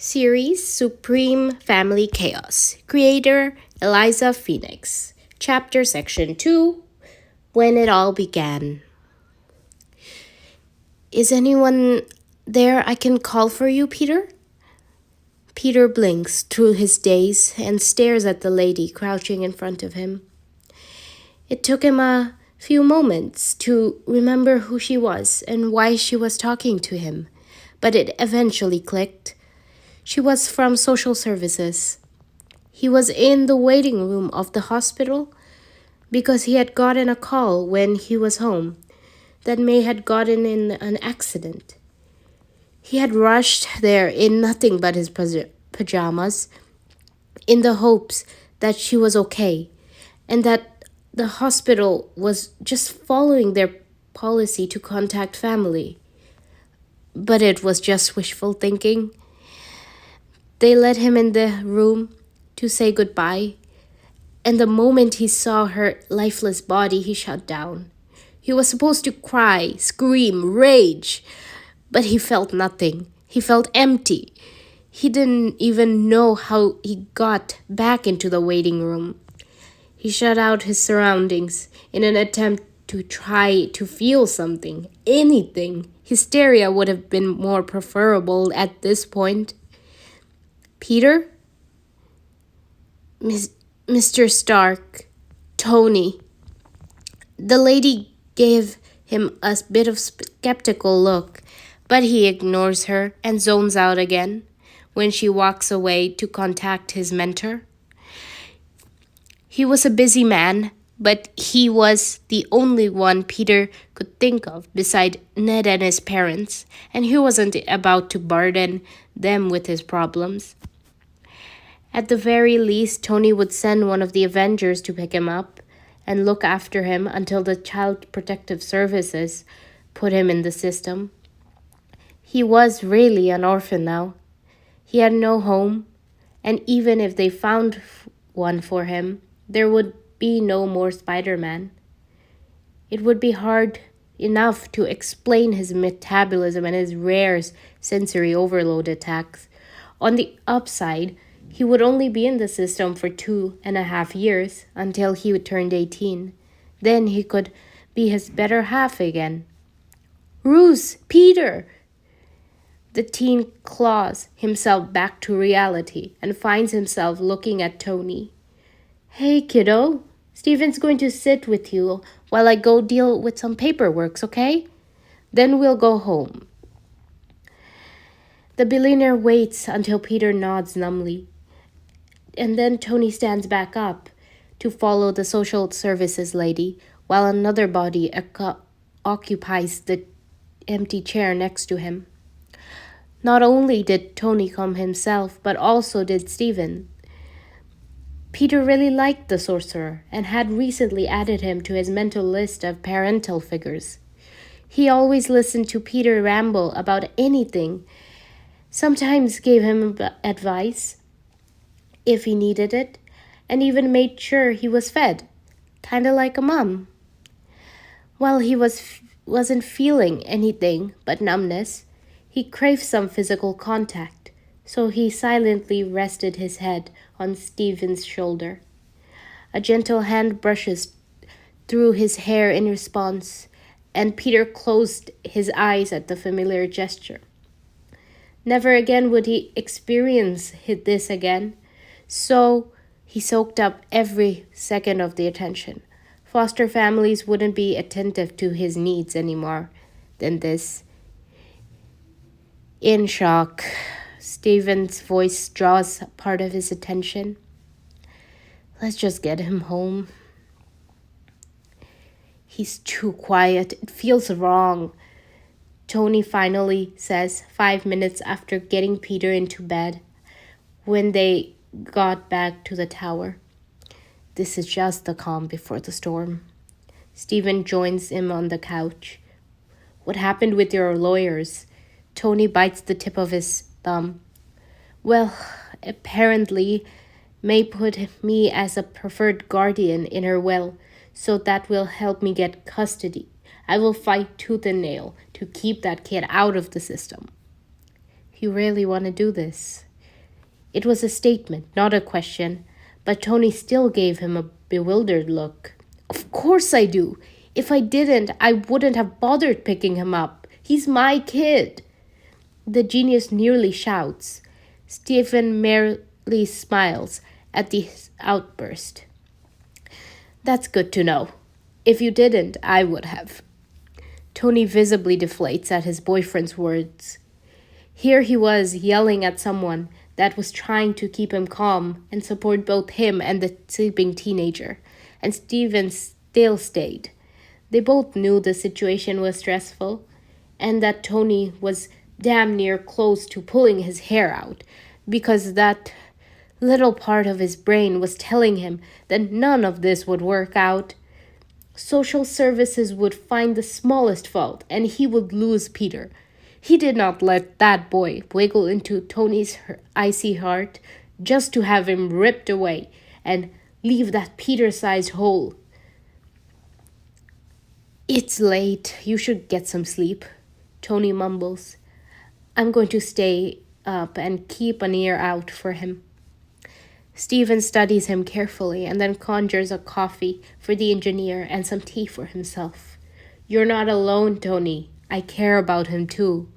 Series Supreme Family Chaos. Creator Eliza Phoenix. Chapter Section 2 When It All Began. Is anyone there I can call for you, Peter? Peter blinks through his daze and stares at the lady crouching in front of him. It took him a few moments to remember who she was and why she was talking to him, but it eventually clicked. She was from social services. He was in the waiting room of the hospital because he had gotten a call when he was home that May had gotten in an accident. He had rushed there in nothing but his pajamas in the hopes that she was okay and that the hospital was just following their policy to contact family. But it was just wishful thinking. They let him in the room to say goodbye, and the moment he saw her lifeless body, he shut down. He was supposed to cry, scream, rage, but he felt nothing. He felt empty. He didn't even know how he got back into the waiting room. He shut out his surroundings in an attempt to try to feel something, anything. Hysteria would have been more preferable at this point. Peter? Mr. Stark. Tony. The lady gave him a bit of skeptical look, but he ignores her and zones out again when she walks away to contact his mentor. He was a busy man, but he was the only one Peter could think of beside Ned and his parents, and he wasn't about to burden them with his problems. At the very least, Tony would send one of the Avengers to pick him up and look after him until the Child Protective Services put him in the system. He was really an orphan now. He had no home, and even if they found one for him, there would be no more Spider-Man. It would be hard enough to explain his metabolism and his rare sensory overload attacks. On the upside, he would only be in the system for 2.5 years until he turned 18. Then he could be his better half again. Bruce! Peter! The teen claws himself back to reality and finds himself looking at Tony. Hey, kiddo. Steven's going to sit with you while I go deal with some paperwork, okay? Then we'll go home. The billionaire waits until Peter nods numbly. And then Tony stands back up to follow the social services lady while another body occupies the empty chair next to him. Not only did Tony come himself, but also did Stephen. Peter really liked the sorcerer and had recently added him to his mental list of parental figures. He always listened to Peter ramble about anything, sometimes gave him advice if he needed it, and even made sure he was fed, kind of like a mom. While he wasn't feeling anything but numbness, he craved some physical contact, so he silently rested his head on Stephen's shoulder. A gentle hand brushes through his hair in response, and Peter closed his eyes at the familiar gesture. Never again would he experience this again. So he soaked up every second of the attention. Foster families wouldn't be attentive to his needs anymore than this. In shock, Stephen's voice draws part of his attention. Let's just get him home. He's too quiet. It feels wrong, Tony finally says 5 minutes after getting Peter into bed when they got back to the tower. This is just the calm before the storm. Stephen joins him on the couch. What happened with your lawyers? Tony bites the tip of his thumb. Well, apparently, May put me as a preferred guardian in her will, so that will help me get custody. I will fight tooth and nail to keep that kid out of the system. You really want to do this? It was a statement, not a question, but Tony still gave him a bewildered look. Of course I do. If I didn't, I wouldn't have bothered picking him up. He's my kid. The genius nearly shouts. Stephen merely smiles at the outburst. That's good to know. If you didn't, I would have. Tony visibly deflates at his boyfriend's words. Here he was yelling at someone that was trying to keep him calm and support both him and the sleeping teenager, and Stephen still stayed. They both knew the situation was stressful and that Tony was damn near close to pulling his hair out because that little part of his brain was telling him that none of this would work out. Social services would find the smallest fault and he would lose Peter. He did not let that boy wiggle into Tony's icy heart just to have him ripped away and leave that Peter-sized hole. It's late. You should get some sleep, Tony mumbles. I'm going to stay up and keep an ear out for him. Stephen studies him carefully and then conjures a coffee for the engineer and some tea for himself. You're not alone, Tony. I care about him too.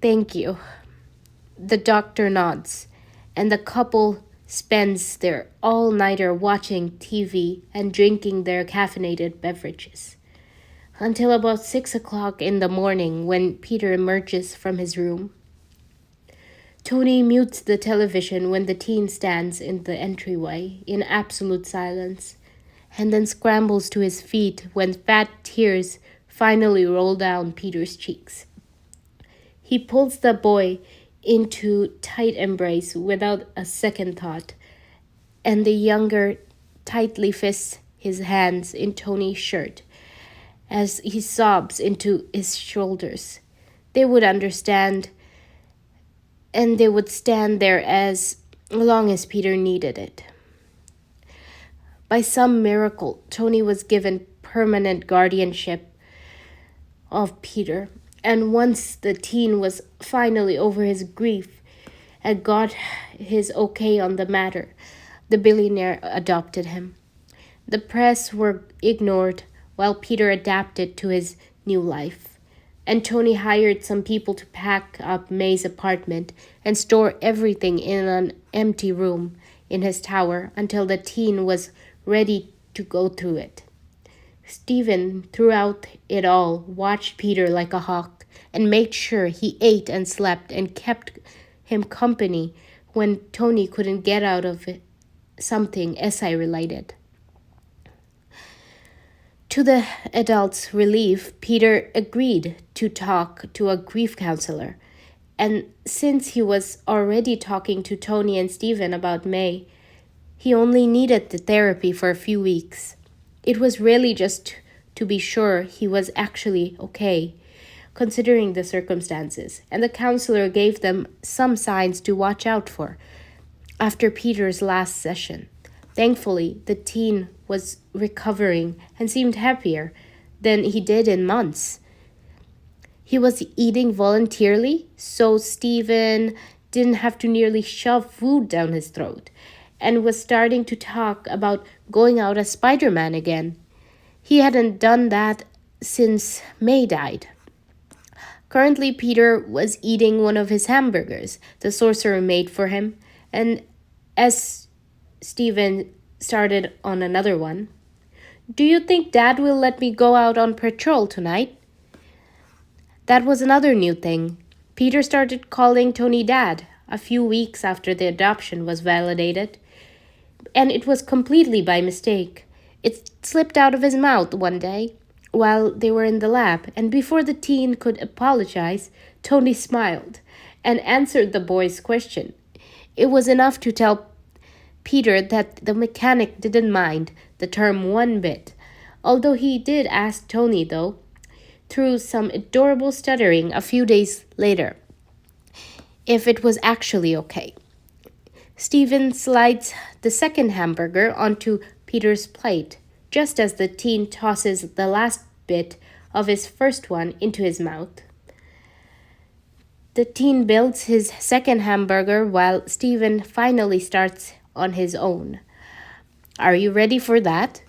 Thank you. The doctor nods, and the couple spends their all-nighter watching TV and drinking their caffeinated beverages. Until about 6 o'clock in the morning when Peter emerges from his room. Tony mutes the television when the teen stands in the entryway in absolute silence, and then scrambles to his feet when fat tears finally roll down Peter's cheeks. He pulls the boy into tight embrace without a second thought, and the younger tightly fists his hands in Tony's shirt as he sobs into his shoulders. They would understand, and they would stand there as long as Peter needed it. By some miracle, Tony was given permanent guardianship of Peter, and once the teen was finally over his grief and got his okay on the matter, the billionaire adopted him. The press were ignored while Peter adapted to his new life, and Tony hired some people to pack up May's apartment and store everything in an empty room in his tower until the teen was ready to go through it. Stephen, throughout it all, watched Peter like a hawk and made sure he ate and slept and kept him company when Tony couldn't get out of it something SI-related. To the adult's relief, Peter agreed to talk to a grief counselor, and since he was already talking to Tony and Stephen about May, he only needed the therapy for a few weeks. It was really just to be sure he was actually okay, considering the circumstances, and the counselor gave them some signs to watch out for after Peter's last session. Thankfully, the teen was recovering and seemed happier than he did in months. He was eating voluntarily, so Stephen didn't have to nearly shove food down his throat, and was starting to talk about going out as Spider-Man again. He hadn't done that since May died. Currently, Peter was eating one of his hamburgers the sorcerer made for him, and as Stephen started on another one. Do you think Dad will let me go out on patrol tonight? That was another new thing. Peter started calling Tony Dad a few weeks after the adoption was validated, and it was completely by mistake. It slipped out of his mouth one day while they were in the lab, and before the teen could apologize, Tony smiled and answered the boy's question. It was enough to tell Peter that the mechanic didn't mind the term one bit, although he did ask Tony, though, through some adorable stuttering a few days later, if it was actually okay. Stephen slides the second hamburger onto Peter's plate, just as the teen tosses the last bit of his first one into his mouth. The teen builds his second hamburger while Steven finally starts on his own. Are you ready for that?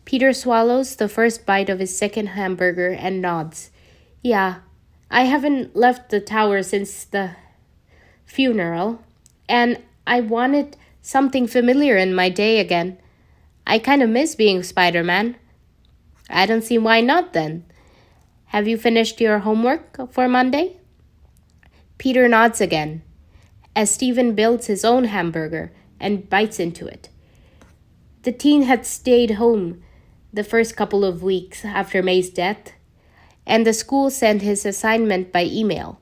Peter swallows the first bite of his second hamburger and nods. Yeah, I haven't left the tower since the funeral, and I wanted something familiar in my day again. I kind of miss being Spider-Man. I don't see why not then. Have you finished your homework for Monday? Peter nods again as Stephen builds his own hamburger and bites into it. The teen had stayed home the first couple of weeks after May's death, and the school sent his assignment by email,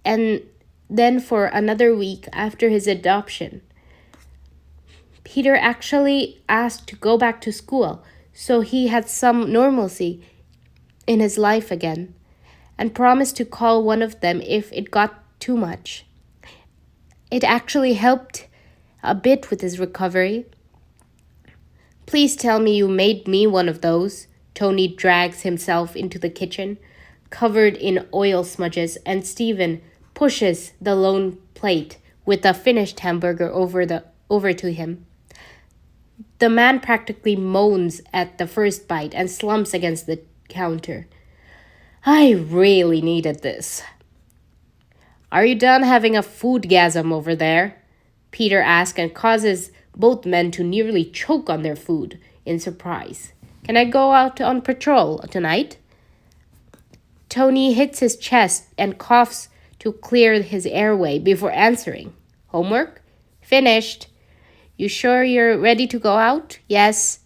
and then for another week after his adoption. Peter actually asked to go back to school so he had some normalcy in his life again, and promised to call one of them if it got too much. It actually helped a bit with his recovery. Please tell me you made me one of those. Tony drags himself into the kitchen, covered in oil smudges, and Stephen pushes the lone plate with a finished hamburger over to him. The man practically moans at the first bite and slumps against the counter. I really needed this. Are you done having a foodgasm over there? Peter asks and causes both men to nearly choke on their food in surprise. Can I go out on patrol tonight? Tony hits his chest and coughs to clear his airway before answering. Homework? Finished. You sure you're ready to go out? Yes.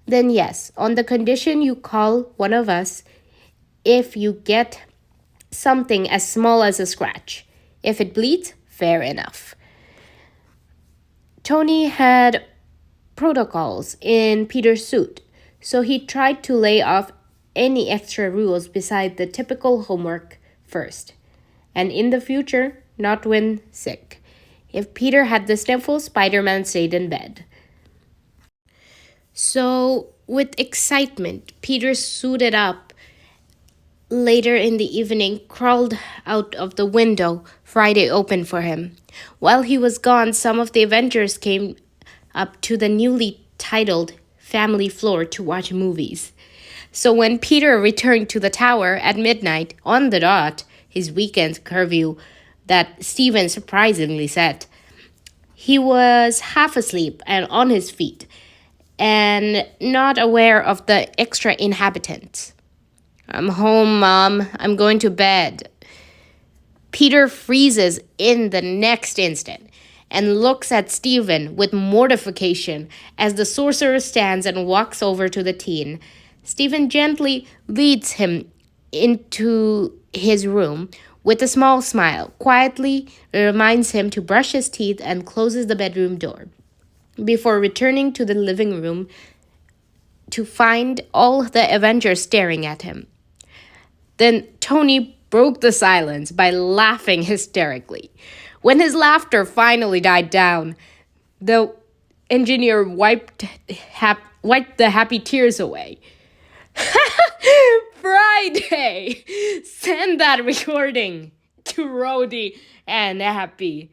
Then yes, on the condition you call one of us if you get something as small as a scratch. If it bleeds, fair enough. Tony had protocols in Peter's suit, so he tried to lay off any extra rules beside the typical homework first. And in the future, not when sick. If Peter had the sniffles, Spider-Man stayed in bed. So, with excitement, Peter suited up later in the evening, crawled out of the window Friday opened for him. While he was gone, some of the Avengers came up to the newly titled family floor to watch movies. So when Peter returned to the tower at midnight on the dot, his weekend curfew that Stephen surprisingly set, he was half asleep and on his feet and not aware of the extra inhabitants. I'm home, Mom. I'm going to bed. Peter freezes in the next instant and looks at Stephen with mortification as the sorcerer stands and walks over to the teen. Stephen gently leads him into his room with a small smile, quietly reminds him to brush his teeth and closes the bedroom door before returning to the living room to find all the Avengers staring at him. Then Tony broke the silence by laughing hysterically. When his laughter finally died down, the engineer wiped the happy tears away. Friday! Send that recording to Rhodey and Happy.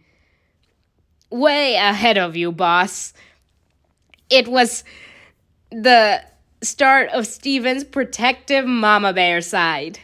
Way ahead of you, boss. It was the start of Steven's protective mama bear side.